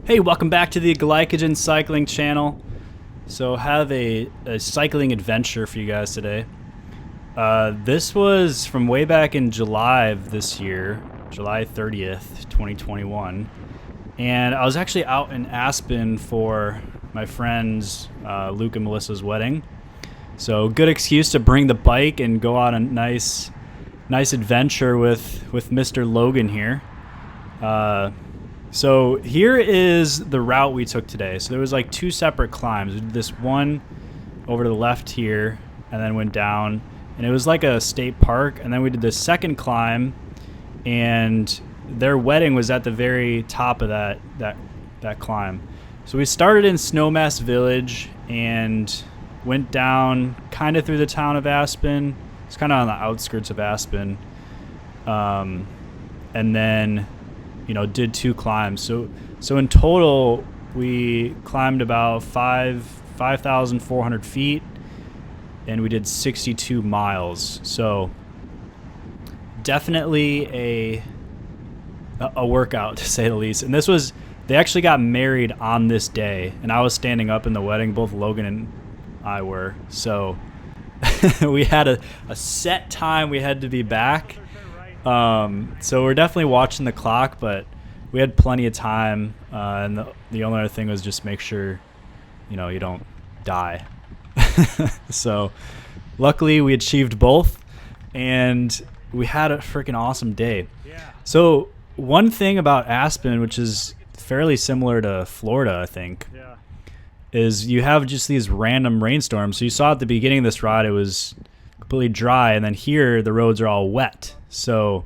Hey, welcome back to the Glycogen Cycling channel. So have a cycling adventure for you guys today. This was from way back in July of this year, July 30th, 2021. And I was actually out in Aspen for my friends Luke and Melissa's wedding. So good excuse to bring the bike and go on a nice adventure with Mr. Logan here. So here is the route we took today. So there was like two separate climbs. We did this one over to the left here and then went down, and it was like a state park. And then we did the second climb, and their wedding was at the very top of that climb. So we started in Snowmass Village and went down kind of through the town of Aspen. It's kind of on the outskirts of Aspen. And then did two climbs. So in total, we climbed about 5,400 feet, and we did 62 miles. So definitely a workout, to say the least. And they actually got married on this day, and I was standing up in the wedding. Both Logan and I were. So we had a set time we had to be back. So we're definitely watching the clock, but we had plenty of time. And the only other thing was just make sure, you don't die. So luckily we achieved both, and we had a freaking awesome day. So one thing about Aspen, which is fairly similar to Florida, I think, is you have just these random rainstorms. So you saw at the beginning of this ride, it was completely dry, and then here the roads are all wet. So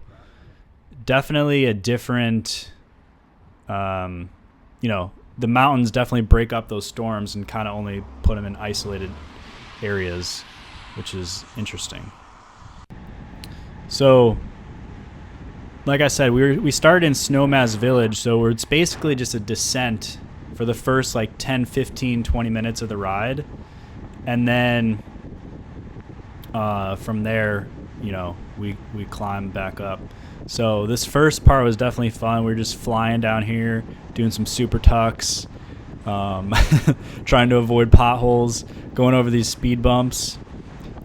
definitely a different, the mountains definitely break up those storms and kind of only put them in isolated areas, which is interesting. So like I said, we started in Snowmass Village, so it's basically just a descent for the first like 10, 15, 20 minutes of the ride. And then from there, we climbed back up. So this first part was definitely fun. We were just flying down here, doing some super tucks, trying to avoid potholes, going over these speed bumps.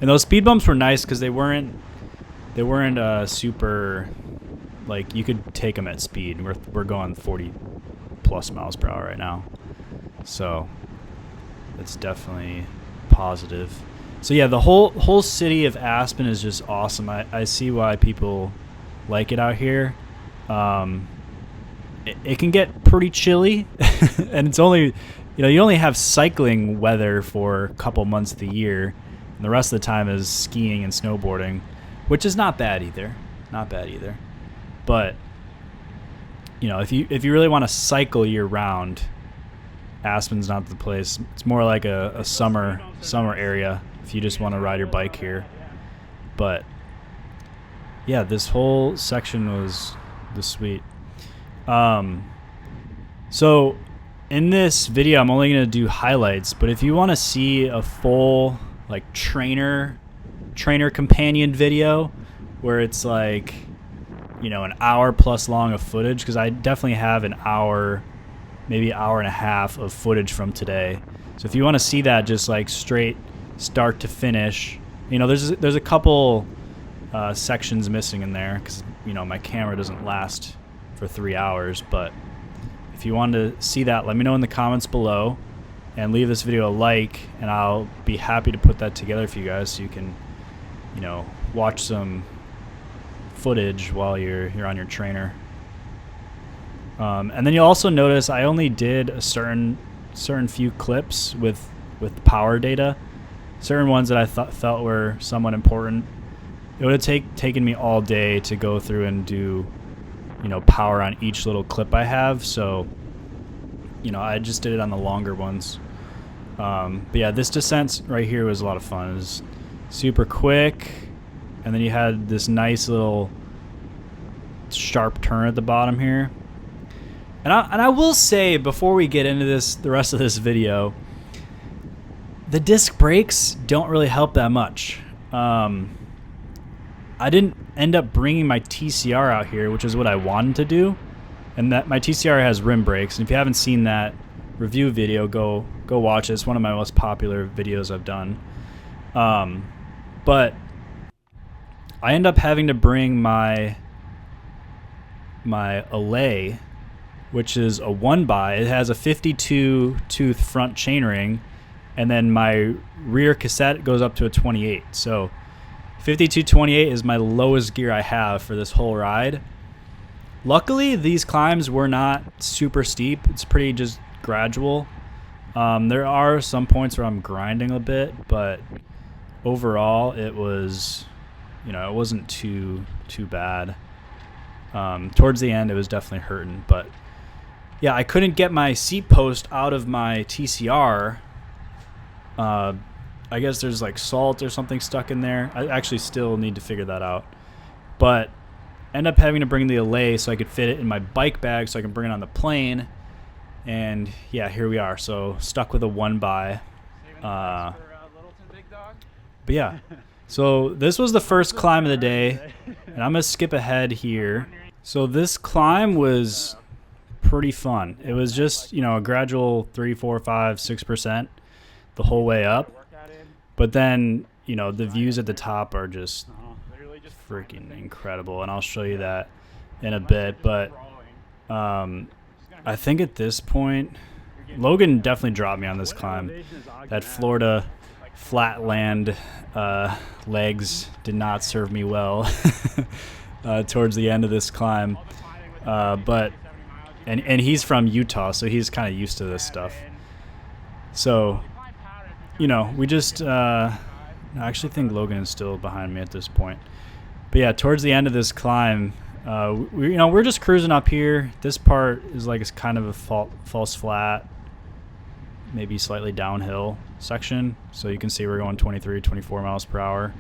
And those speed bumps were nice because they weren't super, like, you could take them at speed. We're going 40 plus miles per hour right now, so it's definitely positive. So yeah, the whole city of Aspen is just awesome. I see why people like it out here. It can get pretty chilly, and it's only, you only have cycling weather for a couple months of the year, and the rest of the time is skiing and snowboarding, which is not bad either. But if you really want to cycle year round, Aspen's not the place. It's more like a summer area if you just want to ride your bike here. But yeah, this whole section was sweet. So in this video, I'm only going to do highlights, but if you want to see a full like trainer companion video where it's like, an hour plus long of footage, because I definitely have an hour, maybe hour and a half of footage from today. So if you want to see that just like straight start to finish, there's a couple sections missing in there because my camera doesn't last for 3 hours. But if you want to see that, let me know in the comments below and leave this video a like, and I'll be happy to put that together for you guys so you can watch some footage while you're on your trainer. And then you'll also notice I only did a certain few clips with power data, certain ones that I felt were somewhat important. It would have taken me all day to go through and do power on each little clip I have, so I just did it on the longer ones. But yeah, this descent right here was a lot of fun. It was super quick, and then you had this nice little sharp turn at the bottom here. And I will say, before we get into the rest of this video, the disc brakes don't really help that much. I didn't end up bringing my TCR out here, which is what I wanted to do. And that my TCR has rim brakes. And if you haven't seen that review video, go watch it. It's one of my most popular videos I've done. But I end up having to bring my Allay, which is a 1x. It has a 52 tooth front chainring, and then my rear cassette goes up to a 28. So 52-28 is my lowest gear I have for this whole ride. Luckily, these climbs were not super steep. It's pretty just gradual. There are some points where I'm grinding a bit, but overall it was, it wasn't too bad. Towards the end, it was definitely hurting, but yeah, I couldn't get my seat post out of my TCR. I guess there's like salt or something stuck in there. I actually still need to figure that out, but end up having to bring the Allay so I could fit it in my bike bag so I can bring it on the plane. And yeah, here we are. So stuck with a 1x. But yeah, so this was the first climb of the day, and I'm gonna skip ahead here. So this climb was pretty fun. It was just, a gradual 3, 4, 5, 6% the whole way up. But then, the views at the top are just freaking incredible, and I'll show you that in a bit. But I think at this point, Logan definitely dropped me on this climb. That Florida flatland legs did not serve me well towards the end of this climb. But he's from Utah, so he's kind of used to this stuff. So, we just I actually think Logan is still behind me at this point. But yeah, towards the end of this climb, we're just cruising up here. This part is like it's kind of a false flat, maybe slightly downhill section. So you can see we're going 23, 24 miles per hour,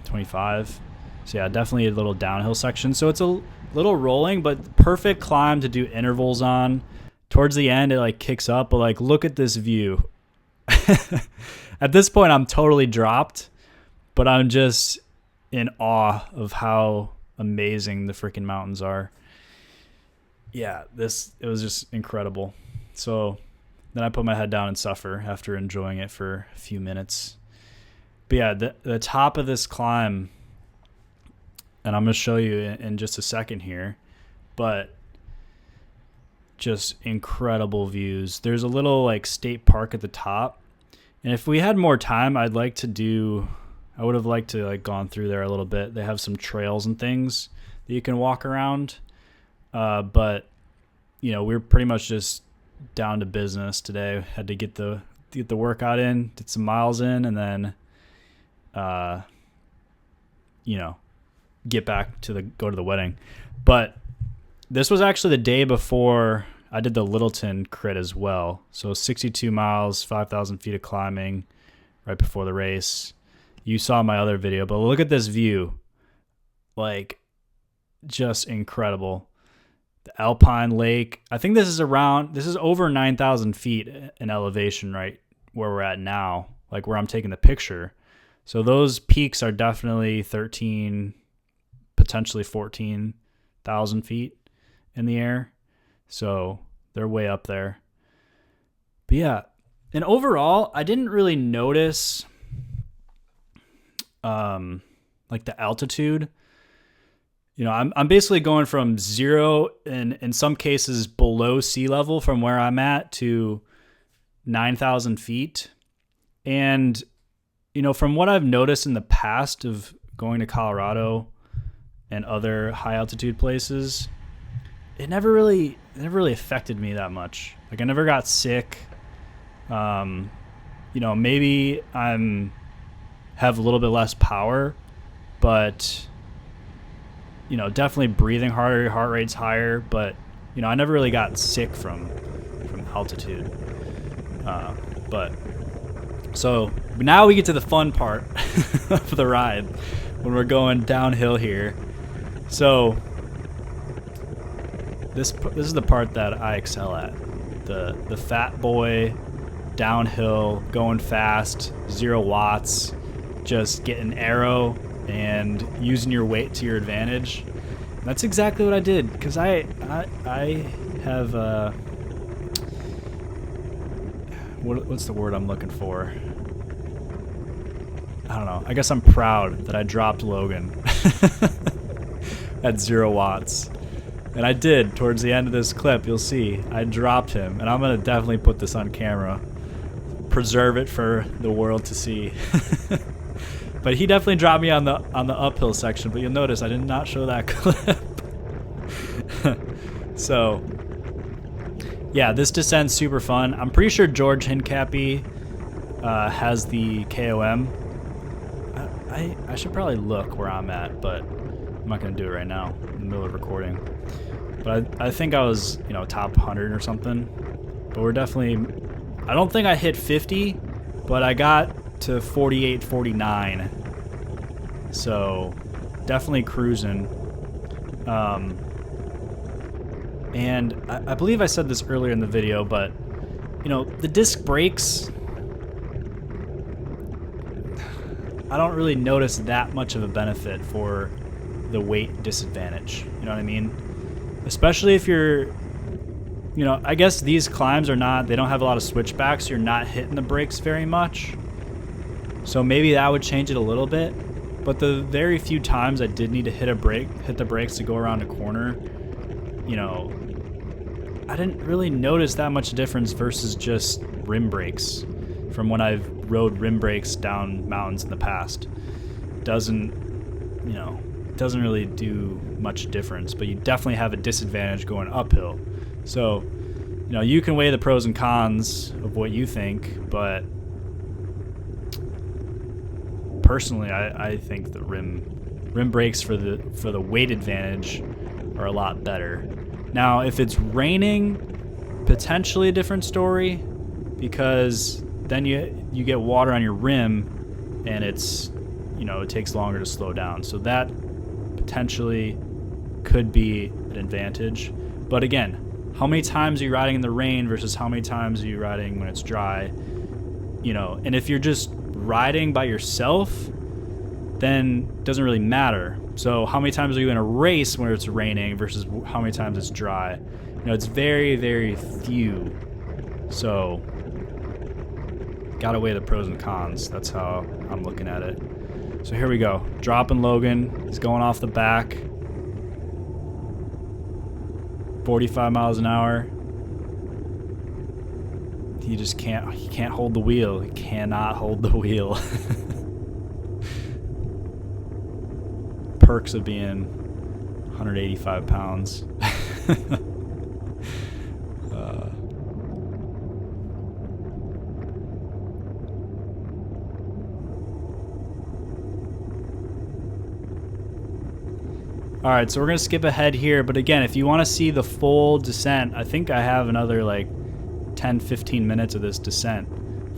25. So yeah, definitely a little downhill section. So it's a little rolling, but perfect climb to do intervals on. Towards the end, it like kicks up, but like look at this view. At this point, I'm totally dropped, but I'm just in awe of how amazing the freaking mountains are. Yeah, it was just incredible. So then I put my head down and suffer after enjoying it for a few minutes. But yeah, the top of this climb, and I'm going to show you in just a second here, but just incredible views. There's a little like state park at the top, and if we had more time, I would have liked to like gone through there a little bit. They have some trails and things that you can walk around, but we're pretty much just down to business today. Had to get the workout in, did some miles in, and then get back to go to the wedding. But this was actually the day before I did the Littleton crit as well. So 62 miles, 5,000 feet of climbing right before the race. You saw my other video, but look at this view. Like, just incredible. The Alpine Lake. I think this is over 9,000 feet in elevation right where we're at now, like where I'm taking the picture. So those peaks are definitely 13, potentially 14,000 feet in the air. So they're way up there. But yeah, and overall, I didn't really notice like the altitude. I'm basically going from 0 and in some cases below sea level from where I'm at to 9,000 feet. And, from what I've noticed in the past of going to Colorado and other high altitude places, it never really affected me that much. Like I never got sick. Maybe have a little bit less power, but definitely breathing harder, your heart rate's higher, but I never really got sick from altitude. But now we get to the fun part of the ride when we're going downhill here. So this is the part that I excel at. The fat boy downhill, going fast, 0 watts, just getting aero and using your weight to your advantage. That's exactly what I did, because I have what's the word I'm looking for? I don't know. I guess I'm proud that I dropped Logan at 0 watts. And I did. Towards the end of this clip, you'll see I dropped him, and I'm gonna definitely put this on camera, preserve it for the world to see. But he definitely dropped me on the uphill section. But you'll notice I did not show that clip. So yeah, this descent's super fun. I'm pretty sure George Hincapie has the KOM. I should probably look where I'm at, but I'm not gonna do it right now in the middle of recording. But I think I was, you know, top 100 or something. But we're definitely, I don't think I hit 50, but I got to 48, 49. So definitely cruising. And I believe I said this earlier in the video, but you know, the disc brakes, I don't really notice that much of a benefit for the weight disadvantage. You know what I mean? Especially if you're, you know, I guess these climbs are not, they don't have a lot of switchbacks, so you're not hitting the brakes very much. So maybe that would change it a little bit. But the very few times I did need to hit the brakes to go around a corner, you know, I didn't really notice that much difference versus just rim brakes from when I've rode rim brakes down mountains in the past. Doesn't really do much difference, but you definitely have a disadvantage going uphill. So, you know, you can weigh the pros and cons of what you think, but personally, I think the rim brakes for the weight advantage are a lot better. Now, if it's raining, potentially a different story, because then you get water on your rim, and it's, you know, it takes longer to slow down. So that potentially could be an advantage. But again, how many times are you riding in the rain versus how many times are you riding when it's dry? You know, and if you're just riding by yourself, then it doesn't really matter. So how many times are you in a race when it's raining versus how many times it's dry? You know, it's very, very few. So gotta weigh the pros and cons. That's how I'm looking at it. So here we go. Dropping Logan. He's going off the back. 45 miles an hour. He can't hold the wheel. He cannot hold the wheel. Perks of being 185 pounds. All right, so we're gonna skip ahead here, but again, if you want to see the full descent, I think I have another like 10-15 minutes of this descent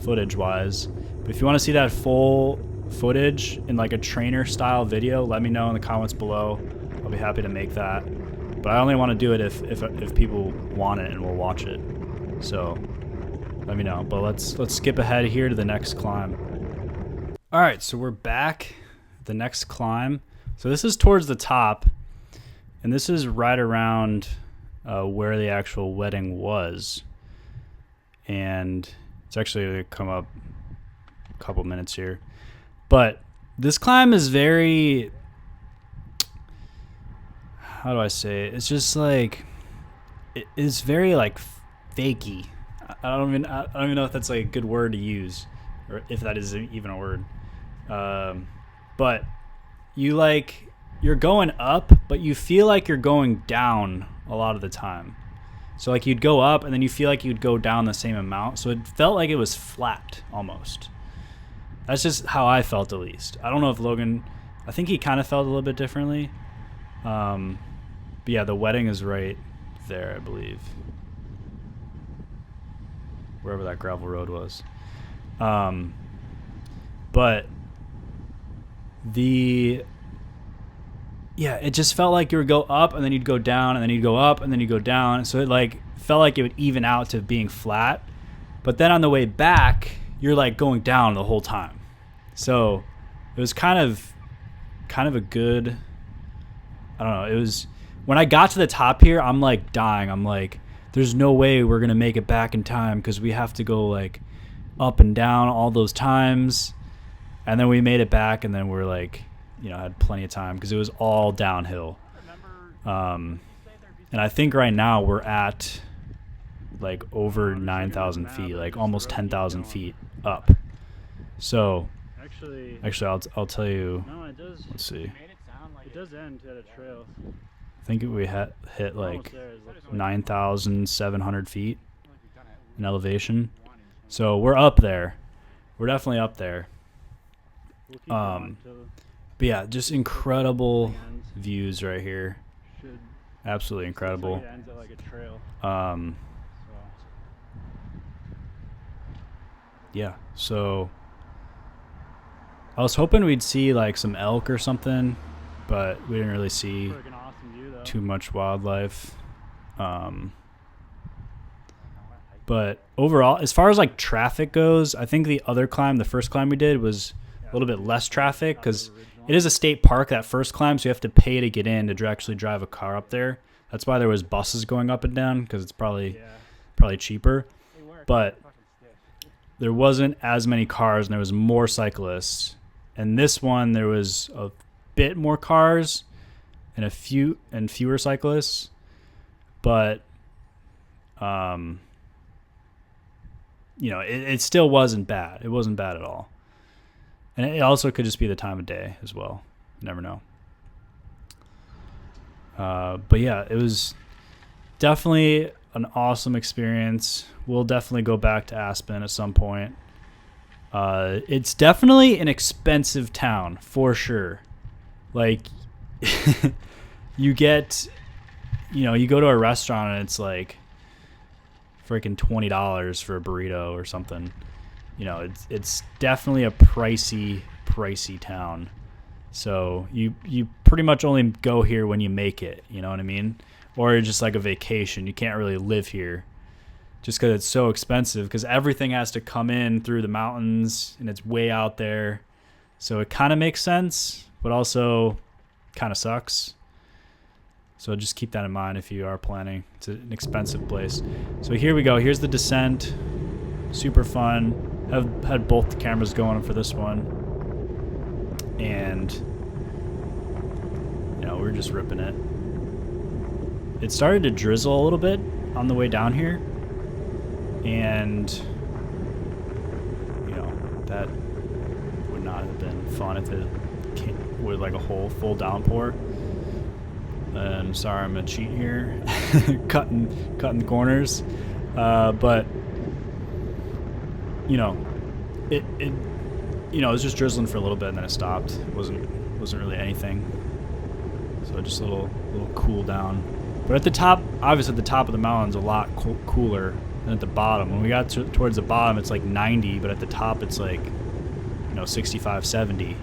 footage wise. But if you want to see that full footage in like a trainer style video, let me know in the comments below. I'll be happy to make that. But I only want to do it if people want it and will watch it. So let me know. But let's skip ahead here to the next climb. All right, so we're back at the next climb. So this is towards the top, and this is right around where the actual wedding was. And it's actually going to come up a couple minutes here. But this climb is very, how do I say it? It's just like, it's very like fakey. I don't even know if that's like a good word to use, or if that is even a word. But you're going up, but you feel like you're going down a lot of the time. So like you'd go up and then you feel like you'd go down the same amount. So it felt like it was flat almost. That's just how I felt, at least. I don't know if Logan, I think he kind of felt a little bit differently. But yeah, the wedding is right there, I believe. Wherever that gravel road was. But yeah, it just felt like you would go up and then you'd go down and then you'd go up and then you'd go down. So it like felt like it would even out to being flat. But then on the way back, you're like going down the whole time. So it was kind of a good, I don't know, when I got to the top here, I'm like dying. I'm like, there's no way we're gonna make it back in time because we have to go like up and down all those times. And then we made it back, and then we're like, you know, had plenty of time because it was all downhill. And I think right now we're at like over 9,000 feet, like almost 10,000 feet up. So actually, I'll tell you. No, it does. Let's see. It does end at a trail. I think we hit like 9,700 feet in elevation. So we're up there. We're definitely up there. But yeah, just incredible views right here. Absolutely incredible. Yeah, so I was hoping we'd see like some elk or something, but we didn't really see too much wildlife. But overall, as far as like traffic goes, I think the other climb, the first climb we did, was a little bit less traffic because it is a state park, that first climb, so you have to pay to get in to actually drive a car up there. That's why there was buses going up and down, because it's probably cheaper. But there wasn't as many cars, and there was more cyclists. And this one, there was a bit more cars and fewer cyclists. But you know, it still wasn't bad. It wasn't bad at all. And it also could just be the time of day as well. You never know. But yeah, it was definitely an awesome experience. We'll definitely go back to Aspen at some point. It's definitely an expensive town, for sure. Like, you get, you know, you go to a restaurant and it's like freaking $20 for a burrito or something. You know, it's definitely a pricey town. So you pretty much only go here when you make it, you know what I mean? Or just like a vacation. You can't really live here just because it's so expensive, because everything has to come in through the mountains and it's way out there. So it kind of makes sense, but also kind of sucks. So just keep that in mind if you are planning. It's an expensive place. So here we go. Here's the descent. Super fun. I've had both the cameras going for this one. And, you know, we're just ripping it. It started to drizzle a little bit on the way down here. And, you know, that would not have been fun if it came with like a whole full downpour. And sorry, I'm gonna cheat here, cutting the corners, but you know, it you know, it was just drizzling for a little bit and then it stopped. It wasn't really anything. So just a little cool down. But at the top, obviously at the top of the mountain's a lot cooler than at the bottom. When we got towards the bottom, it's like 90, but at the top it's like, you know, 65, 70.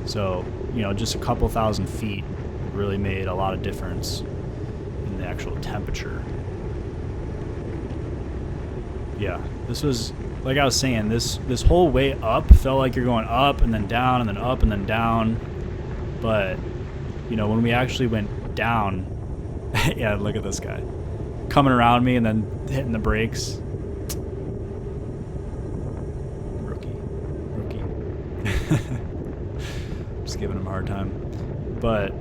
So, you know, just a couple thousand feet really made a lot of difference in the actual temperature. Yeah, this was, like I was saying, this whole way up felt like you're going up and then down and then up and then down. But, you know, when we actually went down, yeah, look at this guy coming around me and then hitting the brakes. Rookie. Just giving him a hard time. But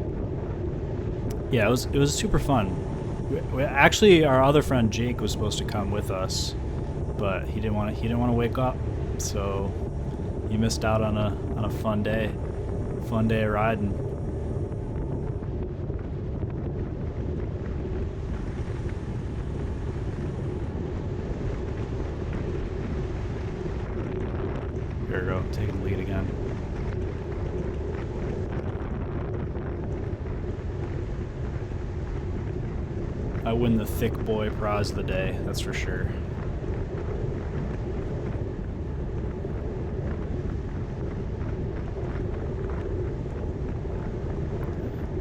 yeah, it was super fun. We actually, our other friend Jake was supposed to come with us, but he didn't want to wake up, so he missed out on a fun day of riding. Here we go, taking the lead again. I win the thick boy prize of the day, that's for sure.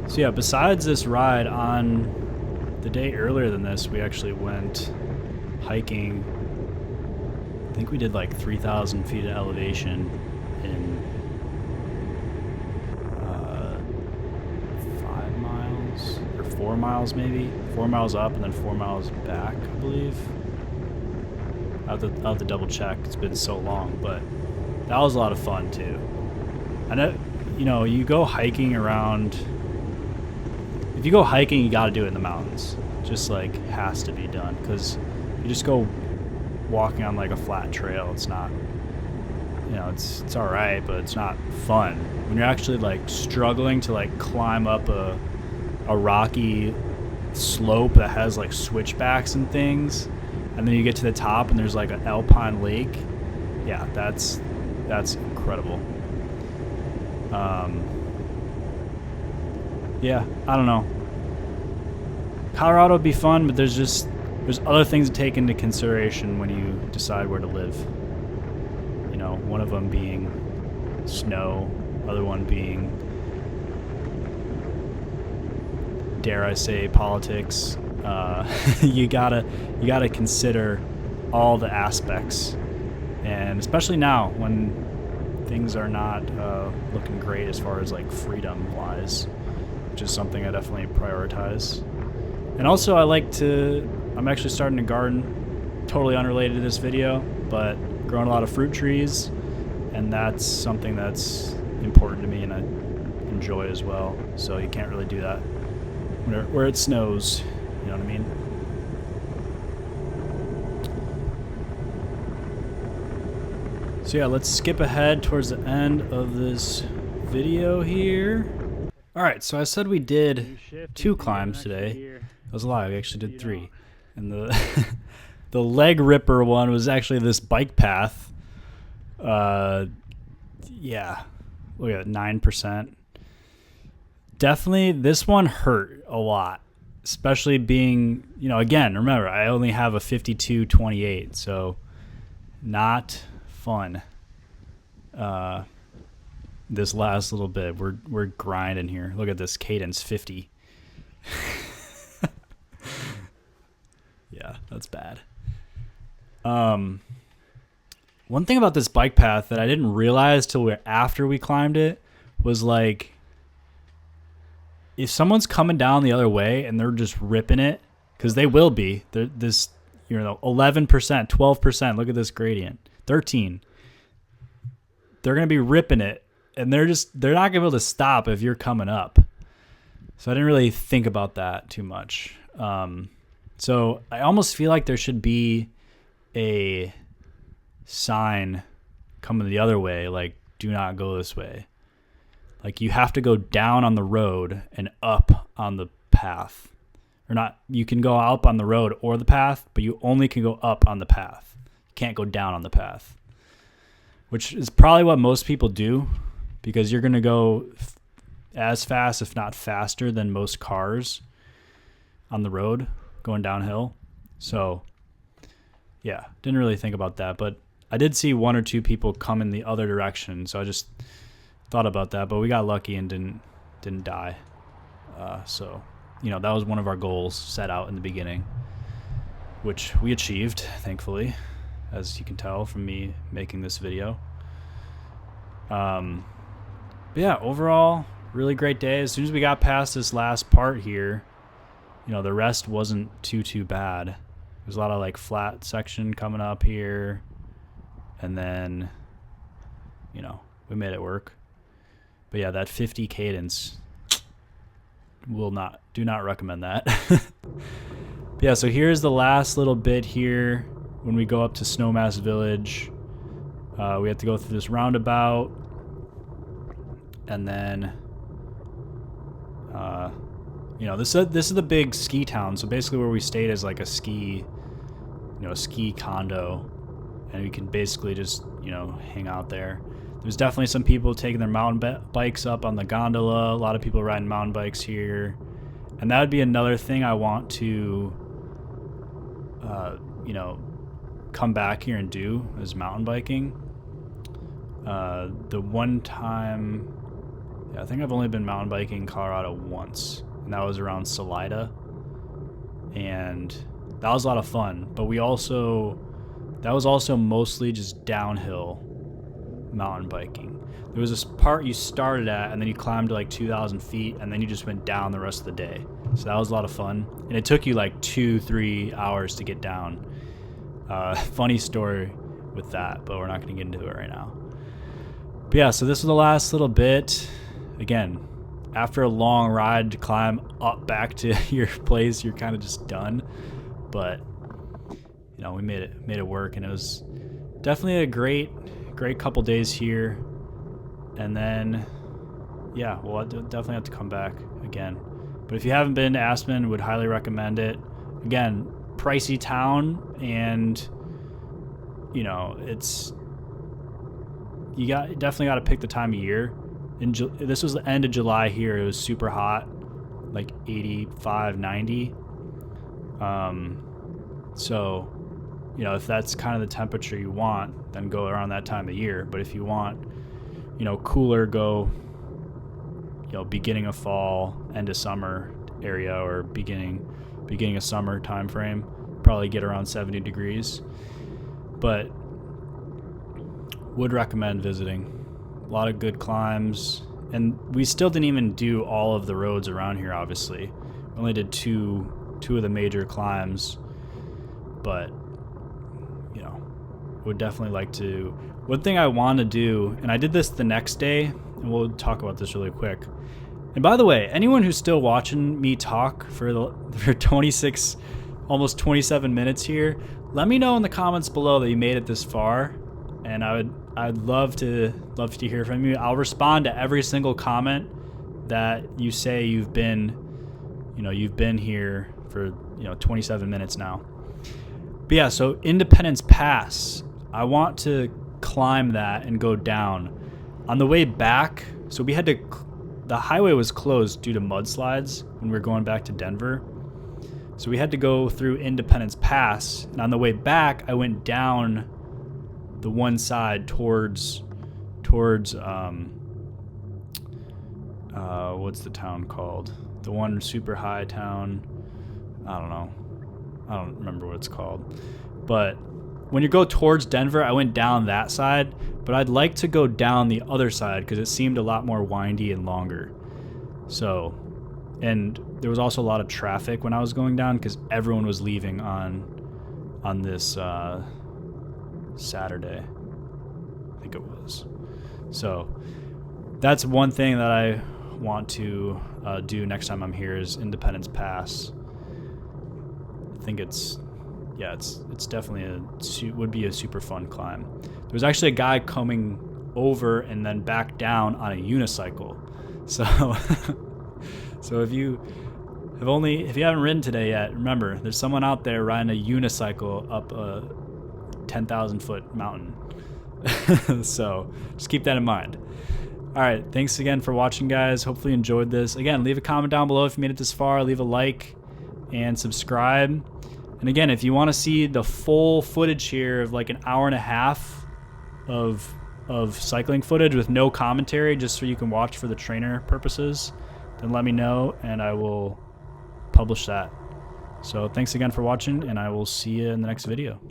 So yeah, besides this ride, on the day earlier than this, we actually went hiking. I think we did like 3,000 feet of elevation in 5 miles or 4 miles maybe, 4 miles up and then 4 miles back, I believe. I'll have to double check. It's been so long, but that was a lot of fun too. I know, you know, you go hiking around. If you go hiking, you got to do it in the mountains. Just like has to be done, because you just go walking on like a flat trail. It's not, you know, it's all right, but it's not fun when you're actually like struggling to like climb up a rocky slope that has like switchbacks and things, and then you get to the top and there's like an alpine lake. Yeah, that's incredible. Yeah, I don't know. Colorado would be fun, but there's other things to take into consideration when you decide where to live. You know, one of them being snow, other one being, dare I say, politics. You gotta consider all the aspects, and especially now when things are not looking great as far as like freedom wise, which is something I definitely prioritize. And also I'm actually starting a garden, totally unrelated to this video, but growing a lot of fruit trees, and that's something that's important to me and I enjoy as well. So you can't really do that where it snows, you know what I mean? So yeah, let's skip ahead towards the end of this video here. Alright, so I said we did 2 climbs today. That was a lie, we actually did 3. And the leg ripper one was actually this bike path. Yeah, look at it, 9%. Definitely, this one hurt a lot. Especially being, you know, again, remember, I only have a 52.28, so not fun. This last little bit, we're grinding here. Look at this cadence, 50. Yeah, that's bad. One thing about this bike path that I didn't realize till after we climbed it was like, if someone's coming down the other way and they're just ripping it, because they will be, this, you know, 11%, 12%, look at this gradient, 13. They're going to be ripping it, and they're not going to be able to stop if you're coming up. So I didn't really think about that too much. So I almost feel like there should be a sign coming the other way, like, do not go this way. Like, you have to go down on the road and up on the path. Or not, you can go up on the road or the path, but you only can go up on the path. You can't go down on the path. Which is probably what most people do, because you're going to go as fast, if not faster, than most cars on the road going downhill. So, yeah, didn't really think about that. But I did see 1 or 2 people come in the other direction, so I just thought about that. But we got lucky and didn't die. So, you know, that was one of our goals set out in the beginning, which we achieved, thankfully, as you can tell from me making this video. But yeah, overall, really great day. As soon as we got past this last part here, you know, the rest wasn't too bad. There's a lot of like flat section coming up here, and then, you know, we made it work. But yeah, that 50 cadence, do not recommend that. But yeah, so here's the last little bit here. When we go up to Snowmass Village, we have to go through this roundabout, and then, you know, this is the big ski town. So basically, where we stayed is like a ski condo, and we can basically just, you know, hang out there. There's definitely some people taking their mountain bikes up on the gondola. A lot of people riding mountain bikes here, and that would be another thing I want to, you know, come back here and do is mountain biking. The one time, I think I've only been mountain biking in Colorado once, and that was around Salida, and that was a lot of fun. But that was also mostly just downhill mountain biking. There was this part you started at, and then you climbed to like 2,000 feet, and then you just went down the rest of the day. So that was a lot of fun. And it took you like 2-3 hours to get down. Funny story with that, but we're not going to get into it right now. But yeah, so this was the last little bit. Again, after a long ride to climb up back to your place, you're kind of just done. But you know, we made it work, and it was definitely a great couple days here. And then yeah, we'll definitely have to come back again. But if you haven't been to Aspen, would highly recommend it. Again, pricey town, and you know, you definitely got to pick the time of year. This was the end of July here. It was super hot, like 85, 90. So, you know, if that's kind of the temperature you want, then go around that time of year. But if you want, you know, cooler, go, you know, beginning of fall, end of summer area, or beginning of summer time frame. Probably get around 70 degrees. But would recommend visiting. A lot of good climbs, and we still didn't even do all of the roads around here. Obviously, we only did two of the major climbs, but you know, would definitely like to. One thing I want to do, and I did this the next day, and we'll talk about this really quick. And by the way, anyone who's still watching me talk for 26, almost 27 minutes here, let me know in the comments below that you made it this far, and I'd love to hear from you. I'll respond to every single comment that you say you've been here for 27 minutes now. But yeah, so Independence Pass, I want to climb that and go down. On the way back, so the highway was closed due to mudslides when we were going back to Denver. So we had to go through Independence Pass, and on the way back, I went down the one side towards what's the town called? The one super high town. I don't know. I don't remember what it's called. But when you go towards Denver, I went down that side, but I'd like to go down the other side because it seemed a lot more windy and longer. So, and there was also a lot of traffic when I was going down because everyone was leaving on this Saturday, I think it was. So that's one thing that I want to do next time I'm here is Independence Pass. I think it's definitely would be a super fun climb. There was actually a guy coming over and then back down on a unicycle. So if you haven't ridden today yet, remember there's someone out there riding a unicycle up a 10,000 foot mountain. So just keep that in mind. All right, thanks again for watching, guys. Hopefully you enjoyed this. Again, leave a comment down below if you made it this far. Leave a like and subscribe. And again, if you want to see the full footage here of like an hour and a half of cycling footage with no commentary, just so you can watch for the trainer purposes, then let me know and I will publish that. So thanks again for watching, and I will see you in the next video.